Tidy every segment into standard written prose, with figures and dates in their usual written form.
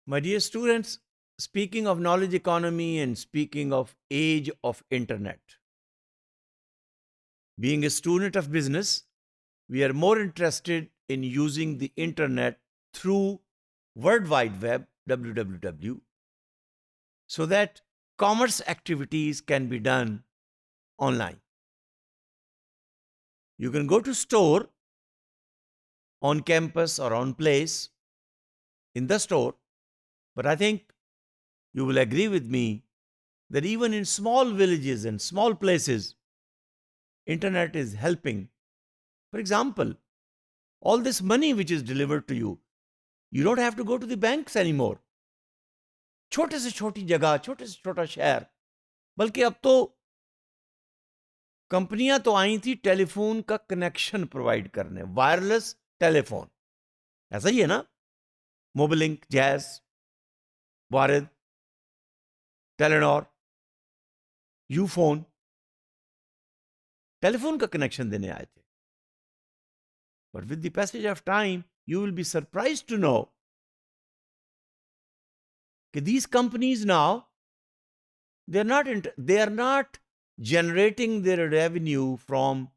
My dear students, speaking of knowledge economy and speaking of age of internet, being a student of business, we are more interested in using the internet through World Wide Web, www, so that commerce activities can be done online. You can go to store on campus or on place in the store, but I think you will agree with me that even in small villages and small places, internet is helping. For example, all this money which is delivered to you don't have to go to the banks anymore. छोटे से छोटी जगह, छोटे से छोटा शहर, बल्कि अब तो कंपनियां तो आई थी टेलीफोन का कनेक्शन प्रोवाइड करने, वायरलेस टेलीफोन, ऐसा ही है ना? Mobilink, Jazz, Warid, Telenor, Ufone, telephone का कनेक्शन देने आए थे. But with the passage of time, you will be surprised to know that these companies now, they are not generating their revenue from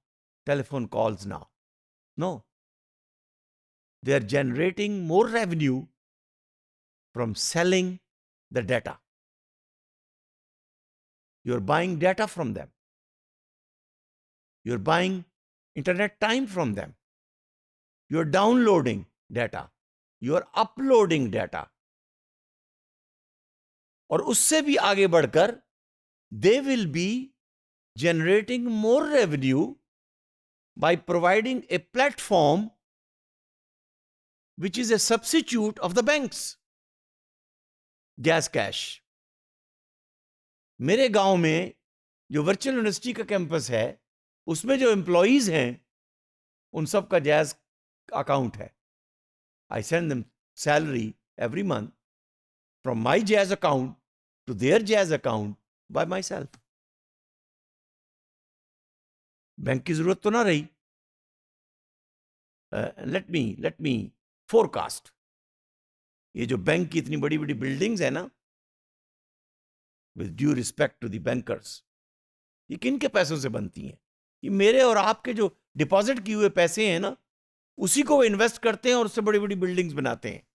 telephone calls now. No. They are generating more revenue from selling the data. You're buying data from them. You're buying internet time from them. You're downloading data. You're uploading data. और उससे भी आगे बढ़कर they will be generating more revenue by providing a platform which is a substitute of the banks. Jazz cash. मेरे गांव में जो virtual university का कैंपस है, उसमें जो एम्प्लॉइज हैं, उन सब का जैज अकाउंट है. I send them salary every month from my jazz account to their jazz account by myself. Bank की जरूरत तो ना रही. let me forecast. ये जो बैंक की इतनी बड़ी बड़ी बिल्डिंग्स है ना, with due respect to the bankers, ये किन के पैसों से बनती हैं? ये मेरे और आपके जो डिपॉजिट किए हुए पैसे हैं ना, उसी को इन्वेस्ट करते हैं और उससे बड़ी बड़ी बिल्डिंग्स बनाते हैं.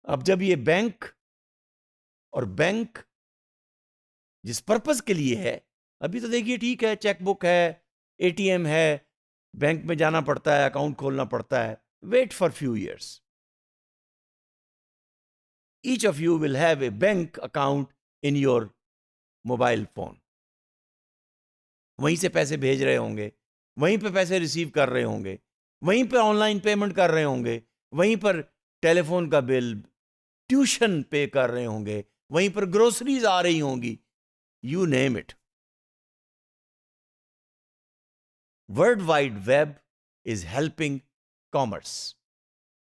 अब जब ये बैंक जिस पर्पस के लिए है, अभी तो देखिए ठीक है, चेकबुक है, एटीएम है, बैंक में जाना पड़ता है, अकाउंट खोलना पड़ता है. Wait for few years. Each of you will have a bank account in your mobile phone. वहीं से पैसे भेज रहे होंगे, वहीं पे पैसे रिसीव कर रहे होंगे, वहीं पे ऑनलाइन पेमेंट कर रहे होंगे, वहीं पर टेलीफोन का बिल, ट्यूशन पे कर रहे होंगे, वहीं पर ग्रोसरीज आ रही होंगी. You name it. World Wide Web is helping commerce,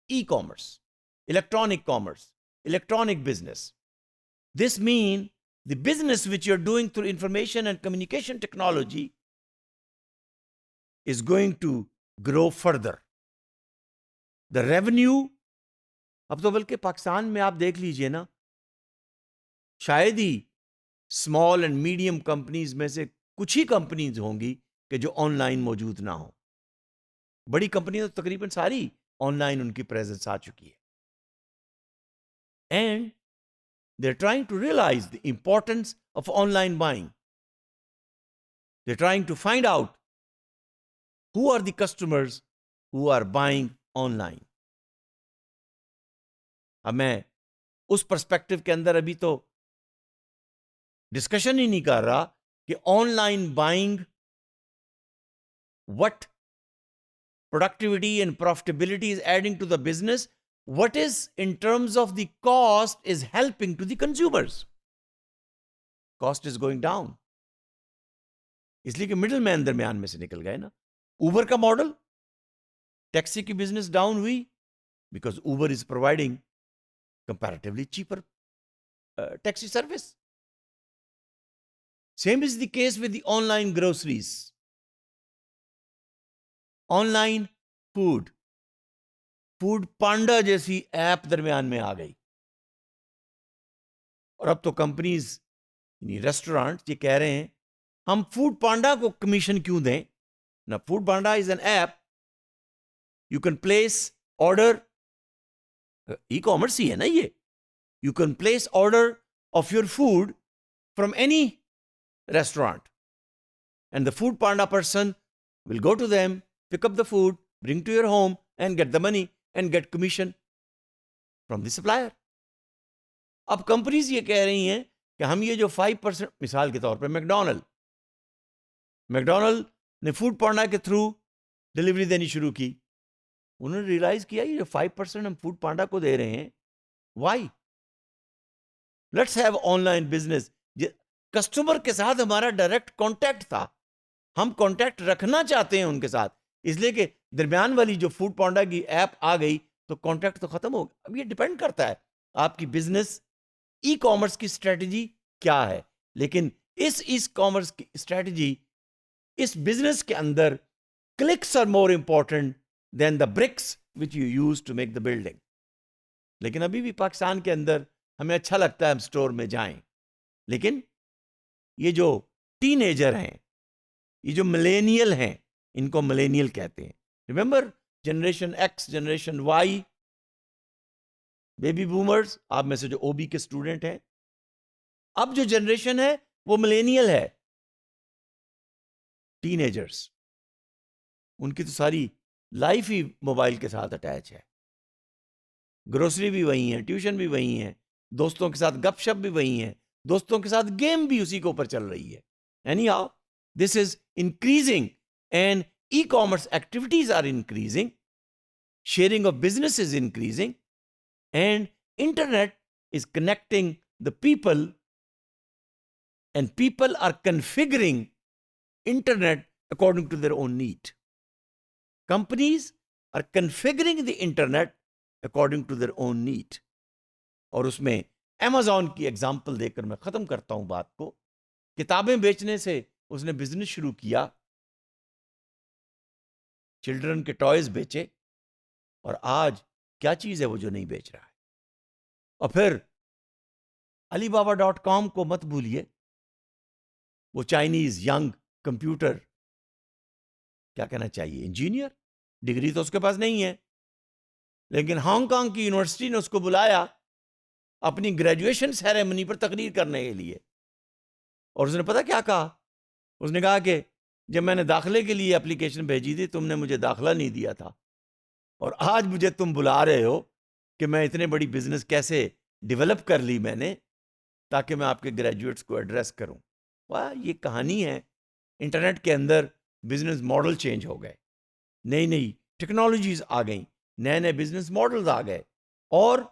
e-commerce, electronic commerce, electronic business. This means the business which you're doing through information and communication technology is going to grow further. The revenue, अब तो बल्कि पाकिस्तान में आप देख लीजिए ना, शायद ही small and medium companies में से कुछ ही कंपनीज होंगी कि जो ऑनलाइन मौजूद ना हो. बड़ी कंपनी तो तकरीबन सारी ऑनलाइन उनकी प्रेजेंस आ चुकी है. And they are trying to realise the importance of online buying. They are trying to find out who are the customers who are buying online. अब मैं उस पर्सपेक्टिव के अंदर अभी तो डिस्कशन ही नहीं कर रहा कि online buying what productivity and profitability is adding to the business, what is in terms of the cost is helping to the consumers. Cost is going down. इसलिए कि मिडिल मैन दरमियान में से निकल गए ना. उबर का मॉडल, टैक्सी की बिजनेस डाउन हुई because Uber is providing comparatively cheaper taxi service. Same is the case with the online groceries, online food, Foodpanda जैसी ऐप दरमियान में आ गई। और अब तो कंपनीज, रेस्टोरेंट ये कह रहे हैं हम फूड पांडा को कमीशन क्यों दें ना। Foodpanda is an app, you can place order, e commerce ही है ना ये। You can place order of your food from any restaurant, and the food panda person will go to them, pick up the food, bring to your home and get the money and get commission from the supplier. अब companies ये कह रही हैं कि हम ये जो 5%, मिसाल के तौर पे मैकडोनल्ड ने फूड पांडा के थ्रू डिलीवरी देनी शुरू की। उन्होंने रियलाइज किया ये जो 5% हम फूड पांडा को दे रहे हैं, why? Let's have online business. Customer के साथ हमारा डायरेक्ट कांटेक्ट था, हम कांटेक्ट रखना चाहते हैं उनके साथ, इसलिए कि दरमियान वाली जो फूड पांडा की ऐप आ गई तो कांटेक्ट तो खत्म हो गया। अब ये डिपेंड करता है आपकी बिजनेस ई कॉमर्स की स्ट्रेटजी क्या है। लेकिन इस कॉमर्स की स्ट्रेटजी, इस बिजनेस के अंदर clicks are more important than the bricks which you use to make the building. लेकिन अभी भी पाकिस्तान के अंदर हमें अच्छा लगता है हम स्टोर में जाएं, लेकिन ये जो टीनेजर हैं, ये जो मिलेनियल हैं, इनको मिलेनियल कहते हैं। Remember generation X, generation Y, baby boomers, आप में से जो ओबी के स्टूडेंट हैं, अब जो जनरेशन है वो मिलेनियल है, टीनेजर्स। उनकी तो सारी लाइफ ही मोबाइल के साथ अटैच है। ग्रोसरी भी वही है, ट्यूशन भी वही है, दोस्तों के साथ गपशप भी वही है, दोस्तों के साथ गेम भी उसी के ऊपर चल रही है। Any how this is increasing and e-commerce activities are increasing, sharing of business is increasing, and internet is connecting the people, and people are configuring internet according to their own need. Companies are configuring the internet according to their own need. और उसमें Amazon की example देकर मैं खत्म करता हूं बात को। किताबें बेचने से उसने बिजनेस शुरू किया, चिल्ड्रन के टॉयज बेचे, और आज क्या चीज है वो जो नहीं बेच रहा है। और फिर alibaba.com को मत भूलिए, वो चाइनीज यंग कंप्यूटर, क्या कहना चाहिए, इंजीनियर, डिग्री तो उसके पास नहीं है, लेकिन हांगकांग की यूनिवर्सिटी ने उसको बुलाया अपनी ग्रेजुएशन सेरेमनी पर तकरीर करने के लिए। और उसने पता क्या कहा? उसने कहा कि जब मैंने दाखिले के लिए एप्लीकेशन भेजी थी तुमने मुझे दाखिला नहीं दिया था, और आज मुझे तुम बुला रहे हो कि मैं इतने बड़ी बिजनेस कैसे डेवलप कर ली मैंने ताकि मैं आपके ग्रेजुएट्स को एड्रेस करूं। वाह, ये कहानी है। इंटरनेट के अंदर बिजनेस मॉडल चेंज हो गए, नई नई टेक्नोलॉजीज आ गई, नए नए बिजनेस मॉडल्स आ गए, और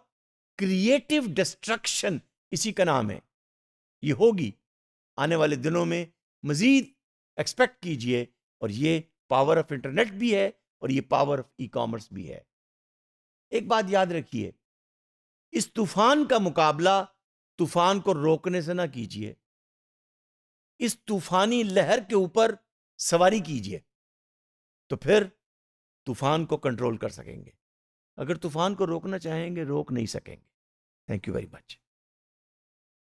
क्रिएटिव डिस्ट्रक्शन इसी का नाम है। ये होगी आने वाले दिनों में, मजीद एक्सपेक्ट कीजिए। और ये पावर ऑफ इंटरनेट भी है और ये पावर ऑफ ई कॉमर्स भी है। एक बात याद रखिए, इस तूफान का मुकाबला तूफान को रोकने से ना कीजिए, इस तूफानी लहर के ऊपर सवारी कीजिए, तो फिर तूफान को कंट्रोल कर सकेंगे। अगर तूफान को रोकना चाहेंगे, रोक नहीं सकेंगे। Thank you very much.